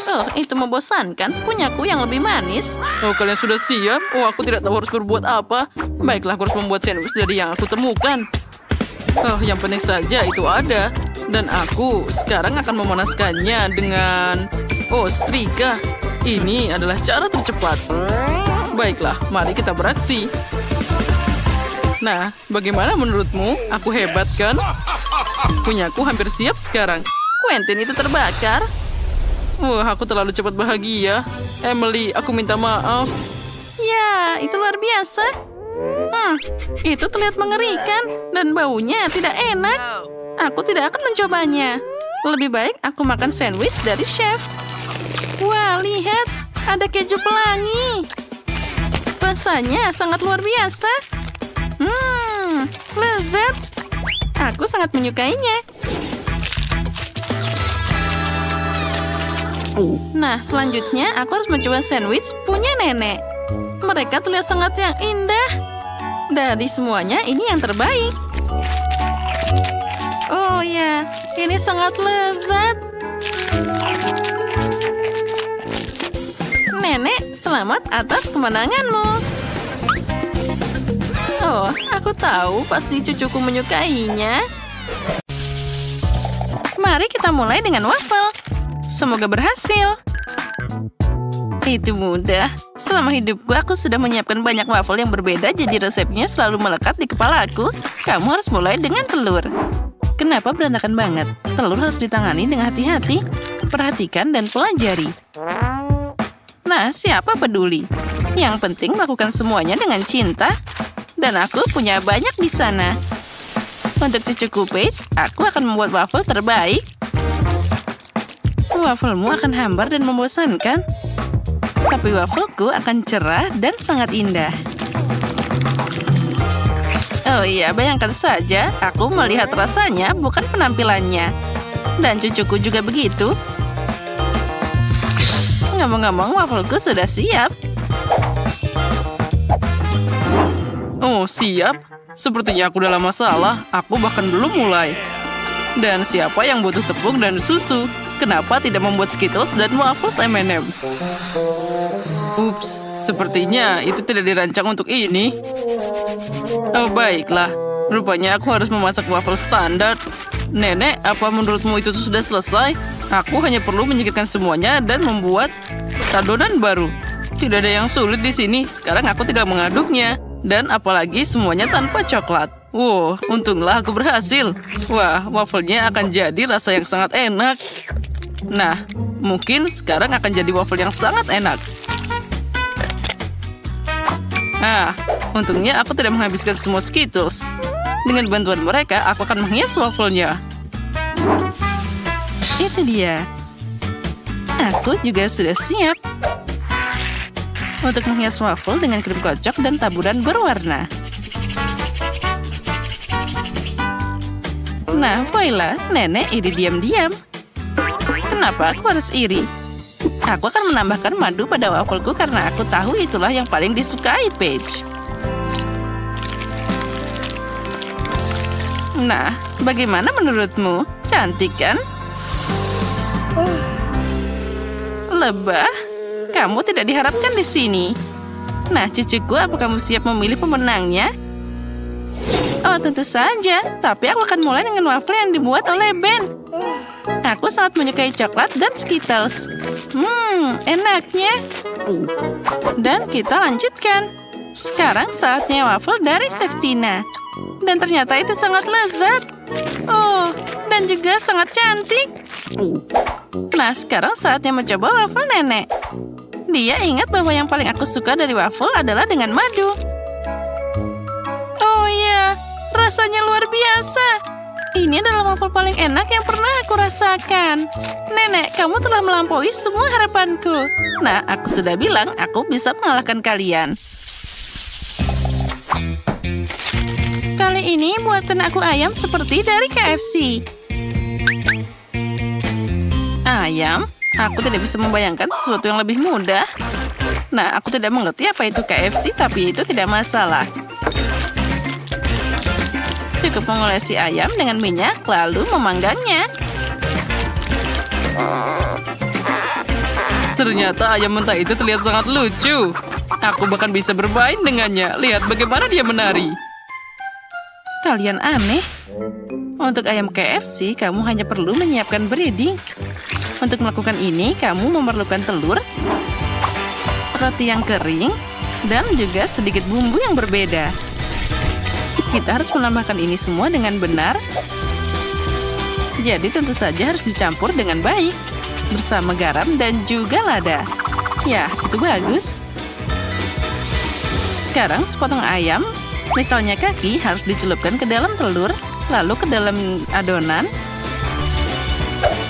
Oh, itu membosankan. Punyaku yang lebih manis. Oh, kalian sudah siap? Oh, aku tidak tahu harus berbuat apa. Baiklah, aku harus membuat sandwich dari yang aku temukan. Oh, yang penting saja itu ada. Dan aku sekarang akan memanaskannya dengan... Oh, setrika. Ini adalah cara tercepat. Baiklah, mari kita beraksi. Nah, bagaimana menurutmu? Aku hebat, kan? Punyaku hampir siap sekarang. Quentin itu terbakar. Wah, aku terlalu cepat bahagia. Emily, aku minta maaf. Ya, itu luar biasa. Itu terlihat mengerikan dan baunya tidak enak. Aku tidak akan mencobanya. Lebih baik aku makan sandwich dari chef. Wah, lihat. Ada keju pelangi. Rasanya sangat luar biasa. Lezat. Aku sangat menyukainya. Nah, selanjutnya aku harus mencoba sandwich punya nenek. Mereka terlihat sangat yang indah. Dari semuanya, ini yang terbaik. Oh ya, ini sangat lezat. Nenek, selamat atas kemenanganmu. Oh, aku tahu pasti cucuku menyukainya. Mari kita mulai dengan waffle. Semoga berhasil. Itu mudah. Selama hidupku, aku sudah menyiapkan banyak waffle yang berbeda, jadi resepnya selalu melekat di kepalaku. Kamu harus mulai dengan telur. Kenapa berantakan banget? Telur harus ditangani dengan hati-hati. Perhatikan dan pelajari. Nah, siapa peduli? Yang penting lakukan semuanya dengan cinta. Dan aku punya banyak di sana. Untuk cucuku Paige, aku akan membuat waffle terbaik. Wafflemu akan hambar dan membosankan. Tapi waffleku akan cerah dan sangat indah. Oh iya, bayangkan saja, aku melihat rasanya, bukan penampilannya. Dan cucuku juga begitu. Ngomong-ngomong, waffleku sudah siap. Oh, siap? Sepertinya aku dalam masalah. Aku bahkan belum mulai. Dan siapa yang butuh tepung dan susu? Kenapa tidak membuat Skittles dan waffles M&M's? Ups, sepertinya itu tidak dirancang untuk ini. Oh, baiklah. Rupanya aku harus memasak waffle standar. Nenek, apa menurutmu itu sudah selesai? Aku hanya perlu menyingkirkan semuanya dan membuat adonan baru. Tidak ada yang sulit di sini. Sekarang aku tidak mengaduknya. Dan apalagi semuanya tanpa coklat. Wow, untunglah aku berhasil. Wah, waffle-nya akan jadi rasa yang sangat enak. Nah, mungkin sekarang akan jadi waffle yang sangat enak. Ah, untungnya aku tidak menghabiskan semua Skittles. Dengan bantuan mereka, aku akan menghias waffle-nya. itu dia. Aku juga sudah siap untuk menghias waffle dengan krim kocok dan taburan berwarna. Nah, voila, nenek iri diam-diam. Kenapa aku harus iri? Aku akan menambahkan madu pada wafelku karena aku tahu itulah yang paling disukai Paige. Nah, bagaimana menurutmu? Cantik kan? Lebah, kamu tidak diharapkan di sini. Nah, cucuku, apa kamu siap memilih pemenangnya? Oh, tentu saja. Tapi aku akan mulai dengan waffle yang dibuat oleh Ben. Aku sangat menyukai coklat dan Skittles. Enaknya. Dan kita lanjutkan. Sekarang saatnya waffle dari Seftina. Dan ternyata itu sangat lezat. Oh, dan juga sangat cantik. Nah, sekarang saatnya mencoba waffle nenek. Dia ingat bahwa yang paling aku suka dari waffle adalah dengan madu. Oh iya, rasanya luar biasa. Ini adalah waffle paling enak yang pernah aku rasakan. Nenek, kamu telah melampaui semua harapanku. Nah, aku sudah bilang aku bisa mengalahkan kalian. Kali ini buatan aku ayam seperti dari KFC. Ayam? Aku tidak bisa membayangkan sesuatu yang lebih mudah. Nah, aku tidak mengerti apa itu KFC, tapi itu tidak masalah. Cukup mengolesi ayam dengan minyak, lalu memanggangnya. Ternyata ayam mentah itu terlihat sangat lucu. Aku bahkan bisa bermain dengannya. Lihat bagaimana dia menari. Kalian aneh. Untuk ayam KFC, kamu hanya perlu menyiapkan breading. Untuk melakukan ini, kamu memerlukan telur, roti yang kering, dan juga sedikit bumbu yang berbeda. Kita harus menambahkan ini semua dengan benar. Jadi tentu saja harus dicampur dengan baik, bersama garam dan juga lada. Ya, itu bagus. Sekarang sepotong ayam, misalnya kaki, harus dicelupkan ke dalam telur, lalu ke dalam adonan.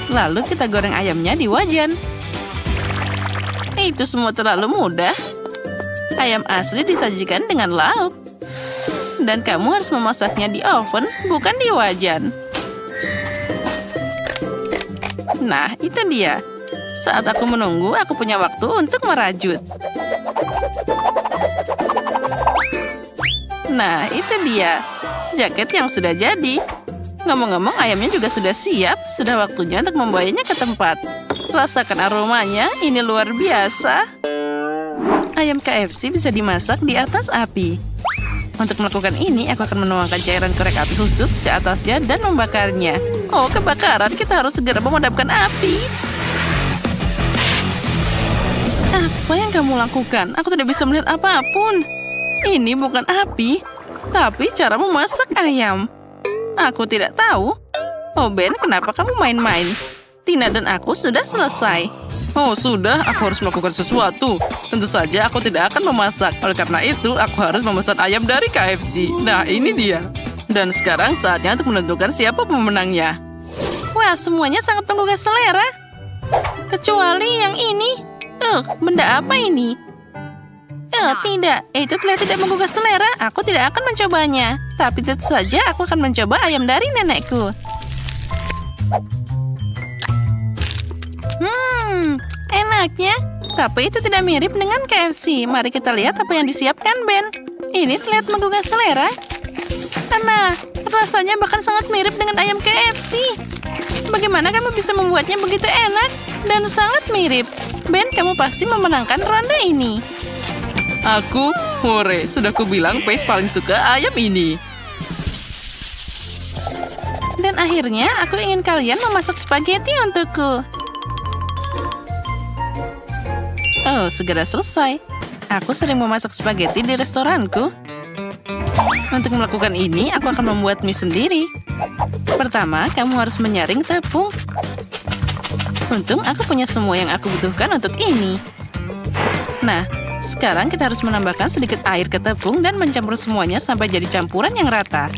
Lalu kita goreng ayamnya di wajan. Itu semua terlalu mudah. Ayam asli disajikan dengan lauk. Dan kamu harus memasaknya di oven, bukan di wajan. Nah, itu dia. Saat aku menunggu, aku punya waktu untuk merajut. Nah, itu dia. Jaket yang sudah jadi. Ngomong-ngomong, ayamnya juga sudah siap. Sudah waktunya untuk membawanya ke tempat. Rasakan aromanya, ini luar biasa. Ayam KFC bisa dimasak di atas api. Untuk melakukan ini, aku akan menuangkan cairan korek api khusus ke atasnya dan membakarnya. Oh, kebakaran. Kita harus segera memadamkan api. Apa yang kamu lakukan? Aku tidak bisa melihat apapun. Ini bukan api, tapi cara memasak ayam. Aku tidak tahu. Oh, Ben, kenapa kamu main-main? Tina dan aku sudah selesai. Oh, sudah. Aku harus melakukan sesuatu. Tentu saja aku tidak akan memasak. Oleh karena itu, aku harus memesan ayam dari KFC. Nah, ini dia. Dan sekarang saatnya untuk menentukan siapa pemenangnya. Wah, semuanya sangat menggugah selera. Kecuali yang ini. Benda apa ini? Tidak. Itu terlihat tidak menggugah selera. Aku tidak akan mencobanya. Tapi tentu saja aku akan mencoba ayam dari nenekku. Enaknya. Tapi itu tidak mirip dengan KFC. Mari kita lihat apa yang disiapkan Ben. Ini terlihat menggugah selera. Nah, rasanya bahkan sangat mirip dengan ayam KFC. Bagaimana kamu bisa membuatnya begitu enak dan sangat mirip? Ben, kamu pasti memenangkan ronde ini. Aku, hore, sudah kubilang Paige paling suka ayam ini. Dan akhirnya aku ingin kalian memasak spaghetti untukku. Oh, segera selesai. Aku sering memasak spaghetti di restoranku. Untuk melakukan ini, aku akan membuat mie sendiri. Pertama, kamu harus menyaring tepung. Untung aku punya semua yang aku butuhkan untuk ini. Nah, sekarang kita harus menambahkan sedikit air ke tepung dan mencampur semuanya sampai jadi campuran yang rata.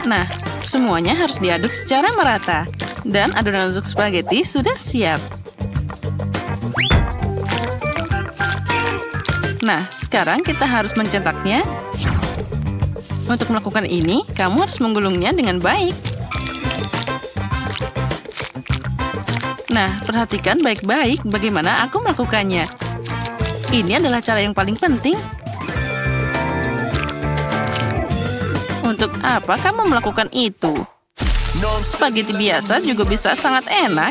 Nah, Semuanya harus diaduk secara merata. Dan adonan untuk spaghetti sudah siap. Nah, sekarang kita harus mencetaknya. Untuk melakukan ini, kamu harus menggulungnya dengan baik. Nah, perhatikan baik-baik bagaimana aku melakukannya. Ini adalah cara yang paling penting. Untuk apa kamu melakukan itu? Spaghetti biasa juga bisa sangat enak.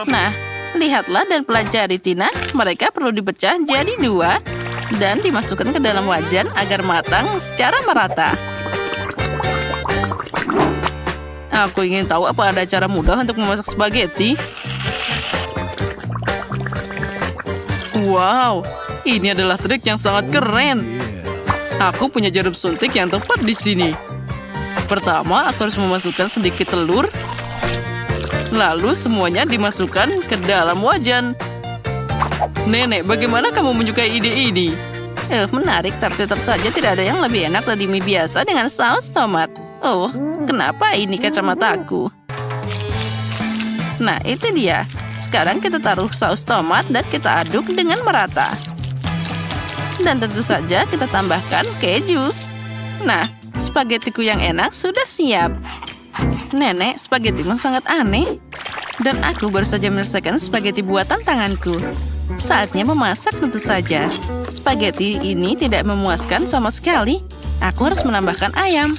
Nah, lihatlah dan pelajari, Tina. Mereka perlu dipecah jadi 2 dan dimasukkan ke dalam wajan agar matang secara merata. Aku ingin tahu apa ada cara mudah untuk memasak spaghetti. Wow, ini adalah trik yang sangat keren. Aku punya jarum suntik yang tepat di sini. Pertama, aku harus memasukkan sedikit telur. Lalu semuanya dimasukkan ke dalam wajan. Nenek, bagaimana kamu menyukai ide ini? Menarik, tapi tetap saja tidak ada yang lebih enak dari mie biasa dengan saus tomat. Oh, kenapa ini kacamataku? Nah, itu dia. Sekarang kita taruh saus tomat dan kita aduk dengan merata. Dan tentu saja kita tambahkan keju. Nah, spagettiku yang enak sudah siap. Nenek, spagettimu sangat aneh. Dan aku baru saja menyelesaikan spaghetti buatan tanganku. Saatnya memasak tentu saja. Spaghetti ini tidak memuaskan sama sekali. Aku harus menambahkan ayam.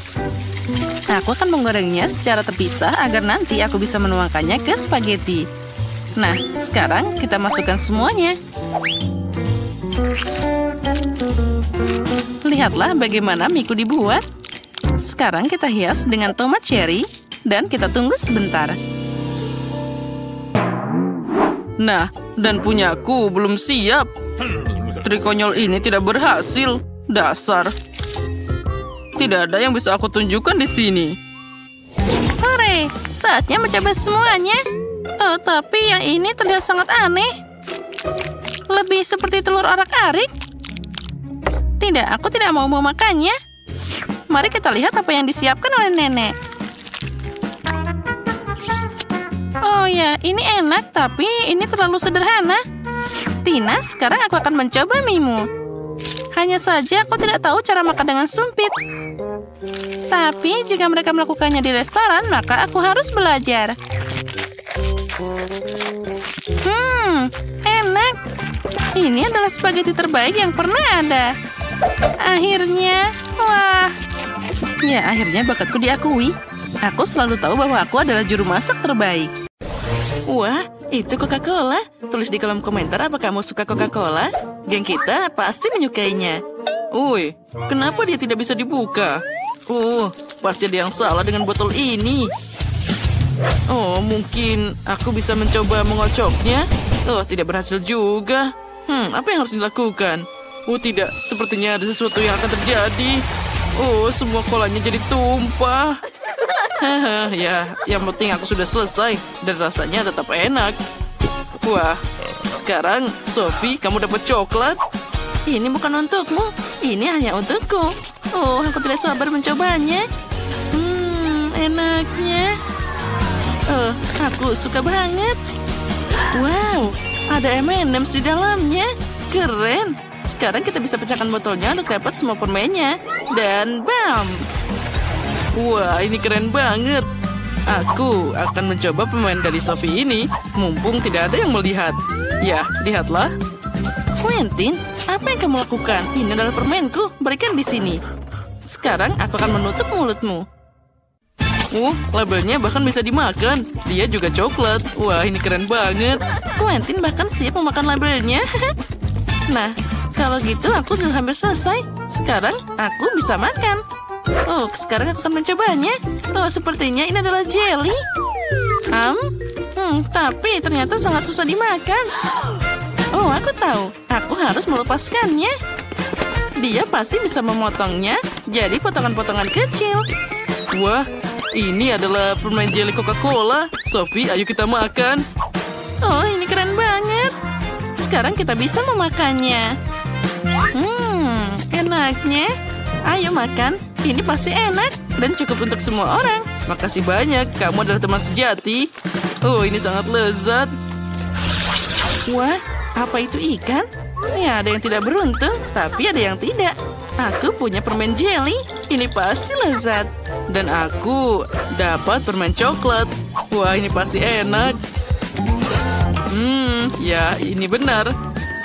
Aku akan menggorengnya secara terpisah agar nanti aku bisa menuangkannya ke spaghetti. Nah, sekarang kita masukkan semuanya. Lihatlah bagaimana miku dibuat. Sekarang kita hias dengan tomat cherry dan kita tunggu sebentar. Nah, dan punyaku belum siap. Trik konyol ini tidak berhasil. Dasar. Tidak ada yang bisa aku tunjukkan di sini. Hore, saatnya mencoba semuanya. Oh, tapi yang ini terlihat sangat aneh. Lebih seperti telur orak-arik. Tidak, aku tidak mau memakannya. Mari kita lihat apa yang disiapkan oleh nenek. Oh ya, ini enak, tapi ini terlalu sederhana. Tina, sekarang aku akan mencoba mie-mu. Hanya saja aku tidak tahu cara makan dengan sumpit. Tapi jika mereka melakukannya di restoran, maka aku harus belajar. Enak. Ini adalah spaghetti terbaik yang pernah ada. Akhirnya, wah. Ya, akhirnya bakatku diakui. Aku selalu tahu bahwa aku adalah juru masak terbaik. Wah, itu Coca-Cola. Tulis di kolom komentar apa kamu suka Coca-Cola. Geng kita pasti menyukainya. Woi, kenapa dia tidak bisa dibuka? Oh, pasti ada yang salah dengan botol ini. Oh, mungkin aku bisa mencoba mengocoknya. Oh, tidak berhasil juga. Apa yang harus dilakukan? Oh, tidak. Sepertinya ada sesuatu yang akan terjadi. Oh, semua kolanya jadi tumpah. Ya, yang penting aku sudah selesai. Dan rasanya tetap enak. Wah, sekarang, Sophie, kamu dapat coklat. Ini bukan untukmu. Ini hanya untukku. Oh, aku tidak sabar mencobanya. Enaknya. Oh, aku suka banget. Wow, ada M&M's di dalamnya. Keren. Sekarang kita bisa pecahkan botolnya untuk dapat semua permennya. Dan bam. Wah, ini keren banget. Aku akan mencoba permen dari Sophie ini. Mumpung tidak ada yang melihat. Ya, lihatlah. Quentin, apa yang kamu lakukan? Ini adalah permenku. Berikan di sini. Sekarang aku akan menutup mulutmu. Labelnya bahkan bisa dimakan. Dia juga coklat. Wah, ini keren banget. Quentin bahkan siap memakan labelnya. Nah, kalau gitu aku sudah hampir selesai. Sekarang aku bisa makan. Oh, sekarang aku akan mencobanya. Oh, sepertinya ini adalah jelly. Tapi ternyata sangat susah dimakan. Oh, aku tahu. Aku harus melepaskannya. Dia pasti bisa memotongnya jadi potongan-potongan kecil. Wah, ini adalah permen jelly Coca-Cola. Sophie, ayo kita makan. Oh, ini keren banget. Sekarang kita bisa memakannya. Enaknya. Ayo makan. Ini pasti enak dan cukup untuk semua orang. Makasih banyak, kamu adalah teman sejati. Oh, ini sangat lezat. Wah, apa itu ikan? Ya, ada yang tidak beruntung, tapi ada yang tidak. Aku punya permen jelly. Ini pasti lezat. Dan aku dapat permen coklat. Wah, ini pasti enak. Ya, ini benar.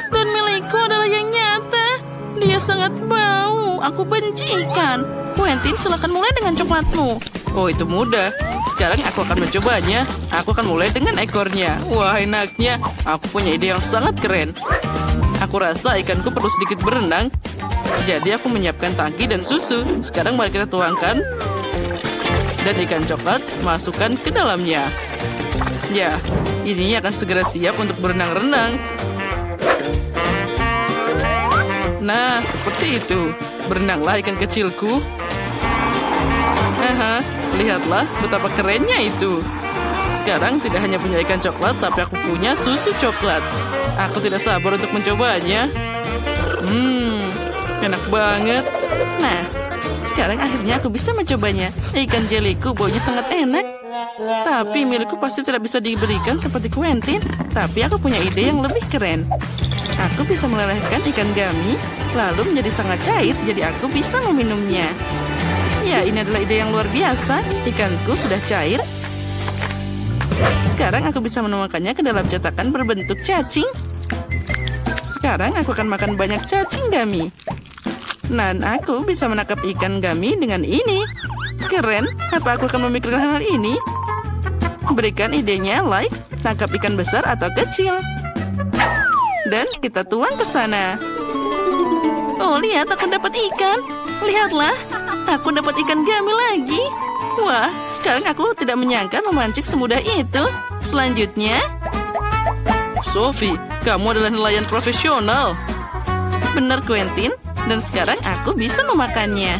Dan milikku adalah yang nyata. Dia sangat bau. Aku benci ikan. Quentin, silakan mulai dengan coklatmu. Oh, itu mudah. Sekarang aku akan mencobanya. Aku akan mulai dengan ekornya. Wah, enaknya. Aku punya ide yang sangat keren. Aku rasa ikanku perlu sedikit berenang. Jadi aku menyiapkan tangki dan susu. Sekarang mari kita tuangkan. Dan ikan coklat masukkan ke dalamnya. Ya, ini akan segera siap untuk berenang-renang. Nah, seperti itu. Berenanglah ikan kecilku. Lihatlah betapa kerennya itu. Sekarang tidak hanya punya ikan coklat, tapi aku punya susu coklat. Aku tidak sabar untuk mencobanya. Enak banget. Nah, sekarang akhirnya aku bisa mencobanya. Ikan jeliku baunya sangat enak. Tapi milikku pasti tidak bisa diberikan seperti Quentin. Tapi aku punya ide yang lebih keren. Aku bisa melelehkan ikan gummy, lalu menjadi sangat cair, jadi aku bisa meminumnya. Ya, ini adalah ide yang luar biasa. Ikanku sudah cair. Sekarang aku bisa menuangkannya ke dalam cetakan berbentuk cacing. Sekarang aku akan makan banyak cacing gummy. Dan aku bisa menangkap ikan gummy dengan ini. Keren, apa aku akan memikirkan hal ini? Berikan idenya like, tangkap ikan besar atau kecil. Dan kita tuang ke sana. Oh, lihat, aku dapat ikan. Lihatlah, aku dapat ikan gummy lagi. Wah, sekarang aku tidak menyangka memancing semudah itu. Selanjutnya, Sophie, kamu adalah nelayan profesional. Benar, Quentin. Dan sekarang aku bisa memakannya.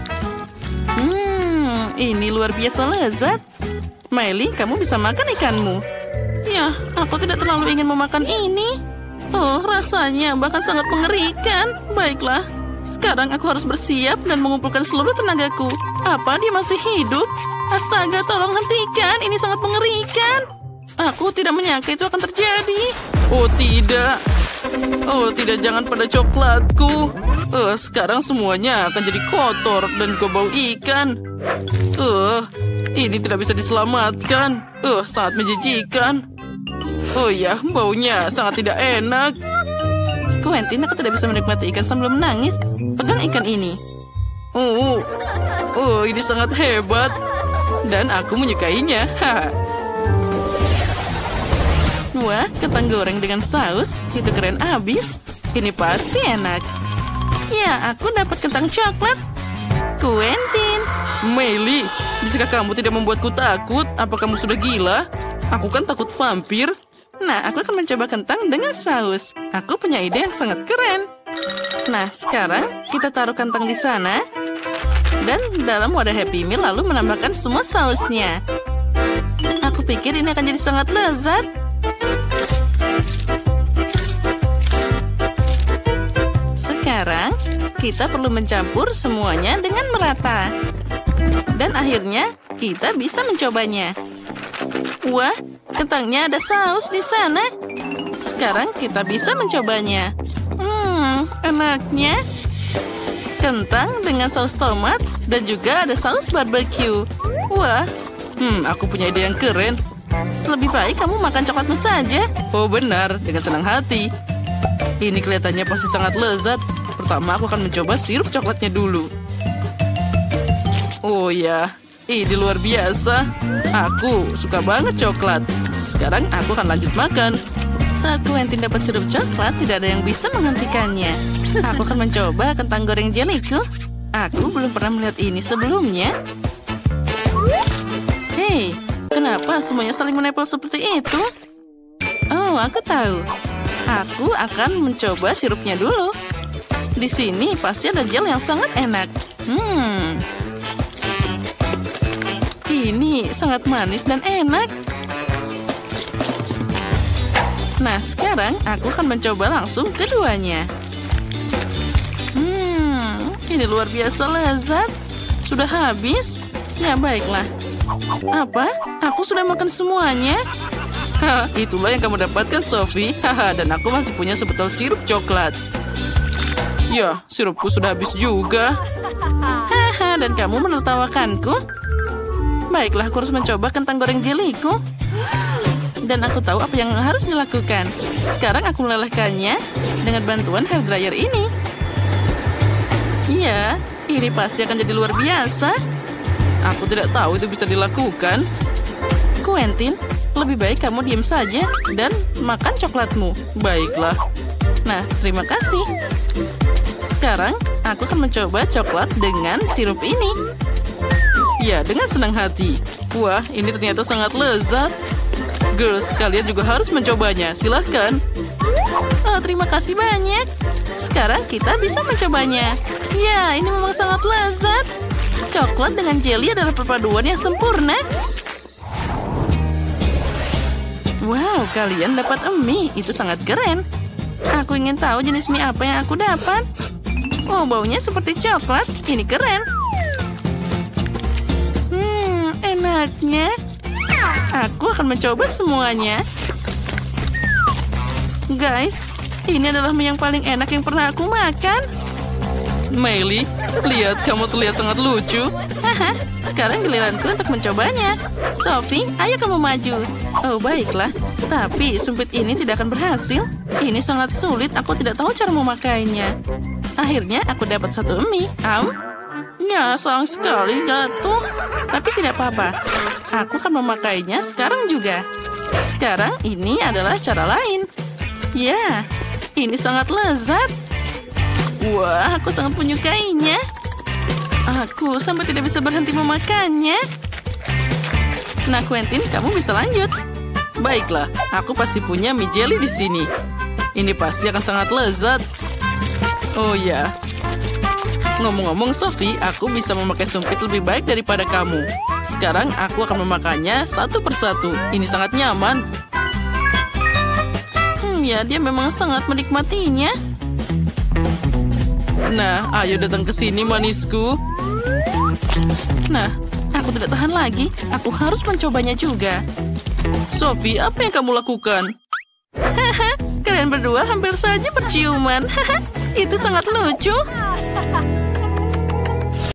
Ini luar biasa lezat. Miley, kamu bisa makan ikanmu. Ya, aku tidak terlalu ingin memakan ini. Oh, rasanya bahkan sangat mengerikan. Baiklah, sekarang aku harus bersiap dan mengumpulkan seluruh tenagaku. Apa dia masih hidup? Astaga, tolong hentikan. Ini sangat mengerikan. Aku tidak menyangka itu akan terjadi. Oh, tidak. Oh, tidak, jangan pada coklatku. Sekarang semuanya akan jadi kotor dan bau ikan. Ini tidak bisa diselamatkan. Sangat menjijikan. Oh ya, baunya sangat tidak enak. Quentin, aku tidak bisa menikmati ikan sambil menangis. Pegang ikan ini. Ini sangat hebat. Dan aku menyukainya. Wah, kentang goreng dengan saus. Itu keren abis. Ini pasti enak. Ya, aku dapat kentang coklat. Quentin. Miley, bisakah kamu tidak membuatku takut? Apa kamu sudah gila? Aku kan takut vampir. Nah, aku akan mencoba kentang dengan saus. Aku punya ide yang sangat keren. Nah, sekarang kita taruh kentang di sana. Dan dalam wadah Happy Meal lalu menambahkan semua sausnya. Aku pikir ini akan jadi sangat lezat. Sekarang, kita perlu mencampur semuanya dengan merata. Dan akhirnya, kita bisa mencobanya. Wah, kentangnya ada saus di sana. Sekarang kita bisa mencobanya. Enaknya. Kentang dengan saus tomat dan juga ada saus barbecue. Wah, aku punya ide yang keren. lebih baik kamu makan coklatmu saja. Oh benar, dengan senang hati. Ini kelihatannya pasti sangat lezat. Pertama aku akan mencoba sirup coklatnya dulu. Oh ya, ini luar biasa. Aku suka banget coklat. Sekarang aku akan lanjut makan. Saat Quentin dapat sirup coklat, tidak ada yang bisa menghentikannya. Aku akan mencoba kentang goreng jeliku. Aku belum pernah melihat ini sebelumnya. Hei, kenapa semuanya saling menempel seperti itu? Oh, aku tahu. Aku akan mencoba sirupnya dulu. Di sini pasti ada gel yang sangat enak. Ini sangat manis dan enak. Nah, sekarang aku akan mencoba langsung keduanya. Ini luar biasa lezat. Sudah habis? Ya, baiklah. Apa? Aku sudah makan semuanya? Hah, itulah yang kamu dapatkan, Sophie. Haha, dan aku masih punya sebotol sirup coklat. Ya, sirupku sudah habis juga. Haha, dan kamu menertawakanku? Baiklah, aku harus mencoba kentang goreng jeliku. Dan aku tahu apa yang harus dilakukan. Sekarang aku melelehkannya dengan bantuan hair dryer ini. Iya, ini pasti akan jadi luar biasa. Aku tidak tahu itu bisa dilakukan. Quentin, lebih baik kamu diam saja dan makan coklatmu. Baiklah. Nah, terima kasih. Sekarang, aku akan mencoba coklat dengan sirup ini. Ya, dengan senang hati. Wah, ini ternyata sangat lezat. Girls, kalian juga harus mencobanya. Silahkan. Oh, terima kasih banyak. Sekarang kita bisa mencobanya. Ya, ini memang sangat lezat. Coklat dengan jelly adalah perpaduan yang sempurna. Wow, kalian dapat mie. Itu sangat keren. Aku ingin tahu jenis mie apa yang aku dapat. Oh, baunya seperti coklat. Ini keren. Enaknya. Aku akan mencoba semuanya. Guys, ini adalah mie yang paling enak yang pernah aku makan. Meili, lihat, kamu terlihat sangat lucu. Haha, sekarang giliranku untuk mencobanya. Sophie, ayo kamu maju. Oh, baiklah. Tapi sumpit ini tidak akan berhasil. Ini sangat sulit, aku tidak tahu cara memakainya. Akhirnya aku dapat satu mie. Ya, sayang sekali jatuh. Tapi tidak apa-apa. Aku akan memakainya sekarang juga. Sekarang ini adalah cara lain. Ya, ini sangat lezat. Wah, aku sangat menyukainya. Aku sampai tidak bisa berhenti memakannya. Nah, Quentin, kamu bisa lanjut. Baiklah, aku pasti punya mie jelly di sini. Ini pasti akan sangat lezat. Oh ya. Ngomong-ngomong, Sophie, aku bisa memakai sumpit lebih baik daripada kamu. Sekarang aku akan memakannya satu persatu. Ini sangat nyaman. Ya, dia memang sangat menikmatinya. Nah, ayo datang ke sini, manisku. Nah, aku tidak tahan lagi. Aku harus mencobanya juga. Sophie, apa yang kamu lakukan? Haha, kalian berdua hampir saja berciuman. Haha, itu sangat lucu.